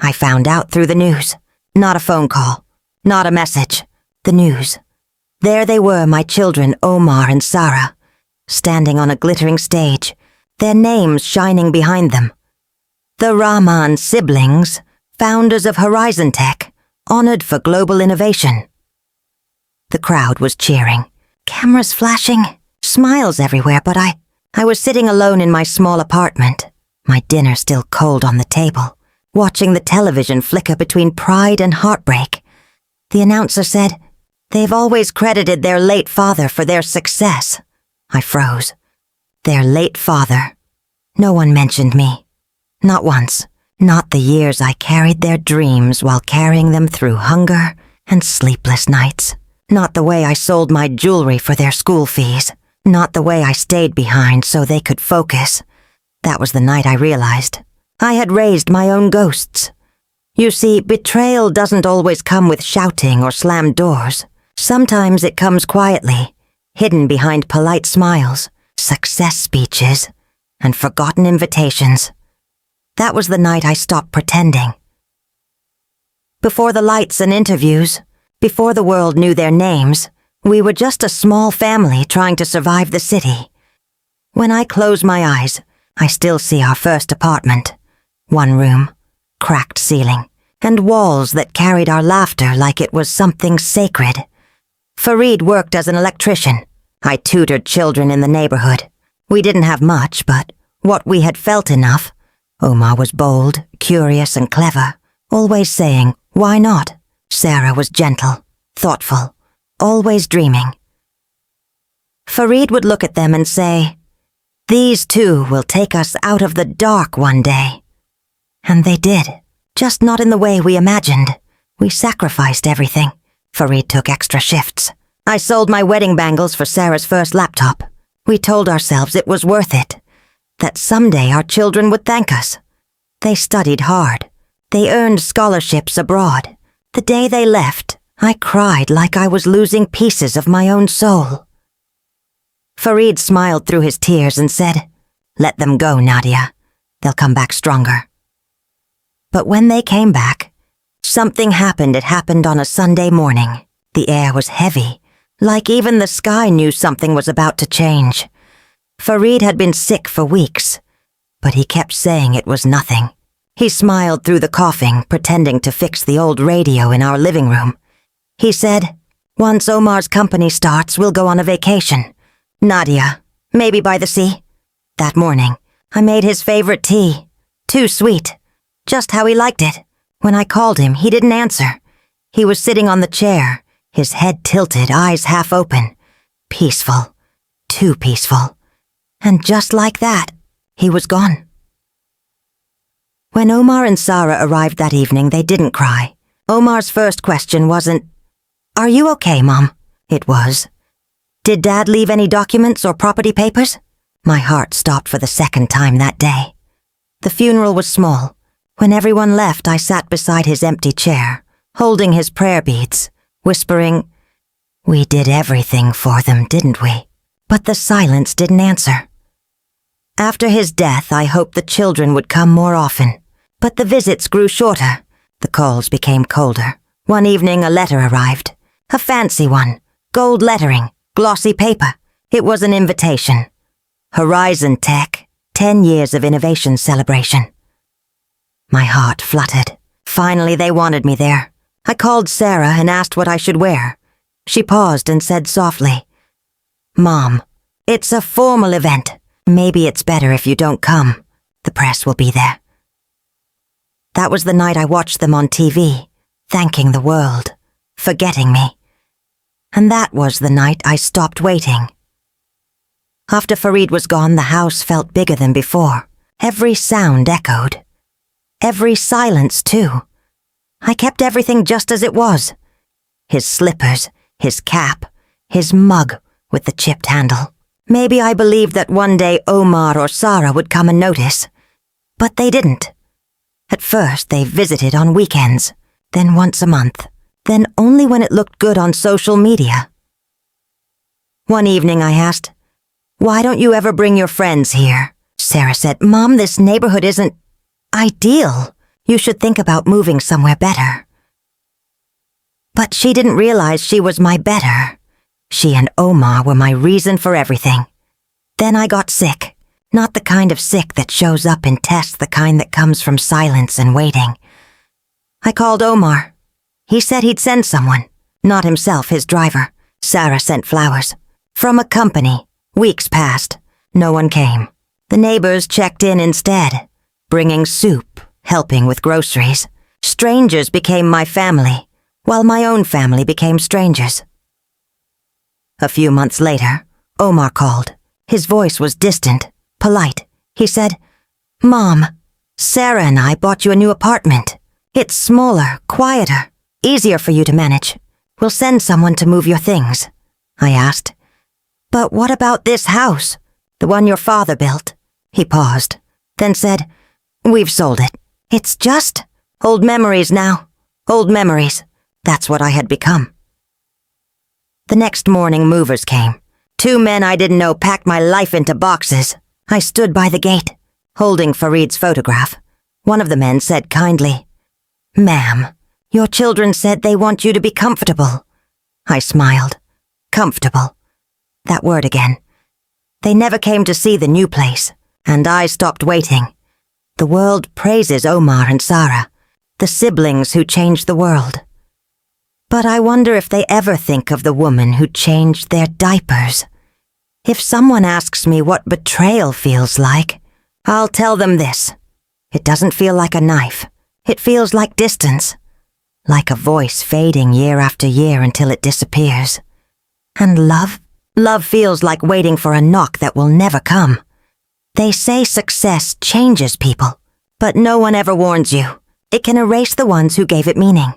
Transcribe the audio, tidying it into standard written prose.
I found out through the news. Not a phone call. Not a message. The news. There they were, my children, Omar and Sara, standing on a glittering stage, their names shining behind them. The Rahman siblings, founders of Horizon Tech, honored for global innovation. The crowd was cheering, cameras flashing, smiles everywhere, but I was sitting alone in my small apartment, my dinner still cold on the table, watching the television flicker between pride and heartbreak. The announcer said, "They've always credited their late father for their success." I froze. Their late father. No one mentioned me. Not once. Not the years I carried their dreams while carrying them through hunger and sleepless nights. Not the way I sold my jewelry for their school fees. Not the way I stayed behind so they could focus. That was the night I realized I had raised my own ghosts. You see, betrayal doesn't always come with shouting or slammed doors. Sometimes it comes quietly, hidden behind polite smiles, success speeches, and forgotten invitations. That was the night I stopped pretending. Before the lights and interviews, before the world knew their names, we were just a small family trying to survive the city. When I close my eyes, I still see our first apartment. One room, cracked ceiling, and walls that carried our laughter like it was something sacred. Farid worked as an electrician. I tutored children in the neighborhood. We didn't have much, but what we had felt enough. Omar was bold, curious, and clever, always saying, "Why not?" Sara was gentle, thoughtful, always dreaming. Farid would look at them and say, "These two will take us out of the dark one day." And they did, just not in the way we imagined. We sacrificed everything. Farid took extra shifts. I sold my wedding bangles for Sarah's first laptop. We told ourselves it was worth it, that someday our children would thank us. They studied hard. They earned scholarships abroad. The day they left, I cried like I was losing pieces of my own soul. Farid smiled through his tears and said, "Let them go, Nadia. They'll come back stronger." But when they came back, something happened. It happened on a Sunday morning. The air was heavy, like even the sky knew something was about to change. Farid had been sick for weeks, but he kept saying it was nothing. He smiled through the coughing, pretending to fix the old radio in our living room. He said, "Once Omar's company starts, we'll go on a vacation. Nadia, maybe by the sea." That morning, I made his favorite tea. Too sweet. Just how he liked it. When I called him, he didn't answer. He was sitting on the chair, his head tilted, eyes half open. Peaceful. Too peaceful. And just like that, he was gone. When Omar and Sara arrived that evening, they didn't cry. Omar's first question wasn't, "Are you okay, Mom?" It was, "Did Dad leave any documents or property papers?" My heart stopped for the second time that day. The funeral was small. When everyone left, I sat beside his empty chair, holding his prayer beads, whispering, "We did everything for them, didn't we?" But the silence didn't answer. After his death, I hoped the children would come more often, but the visits grew shorter. The calls became colder. One evening, a letter arrived. A fancy one, gold lettering, glossy paper. It was an invitation. Horizon Tech, 10 years of innovation celebration. My heart fluttered. Finally, they wanted me there. I called Sara and asked what I should wear. She paused and said softly, "Mom, it's a formal event. Maybe it's better if you don't come. The press will be there." That was the night I watched them on TV, thanking the world, forgetting me. And that was the night I stopped waiting. After Farid was gone, the house felt bigger than before. Every sound echoed. Every silence, too. I kept everything just as it was. His slippers, his cap, his mug with the chipped handle. Maybe I believed that one day Omar or Sara would come and notice. But they didn't. At first, they visited on weekends, then once a month, then only when it looked good on social media. One evening I asked, "Why don't you ever bring your friends here?" Sara said, "Mom, this neighborhood isn't ideal. You should think about moving somewhere better." But she didn't realize she was my better. She and Omar were my reason for everything. Then I got sick. Not the kind of sick that shows up in tests, the kind that comes from silence and waiting. I called Omar. He said he'd send someone. Not himself, his driver. Sara sent flowers. From a company. Weeks passed. No one came. The neighbors checked in instead, bringing soup, helping with groceries. Strangers became my family, while my own family became strangers. A few months later, Omar called. His voice was distant, polite. He said, "Mom, Sara and I bought you a new apartment. It's smaller, quieter, easier for you to manage. We'll send someone to move your things." I asked, "But what about this house, the one your father built?" He paused, then said, "We've sold it. It's just old memories now. Old memories. That's what I had become." The next morning, movers came. 2 men I didn't know packed my life into boxes. I stood by the gate, holding Farid's photograph. One of the men said kindly, "Ma'am, your children said they want you to be comfortable." I smiled. Comfortable. That word again. They never came to see the new place, and I stopped waiting. The world praises Omar and Sara, the siblings who changed the world. But I wonder if they ever think of the woman who changed their diapers. If someone asks me what betrayal feels like, I'll tell them this. It doesn't feel like a knife. It feels like distance. Like a voice fading year after year until it disappears. And love? Love feels like waiting for a knock that will never come. They say success changes people, but no one ever warns you. It can erase the ones who gave it meaning.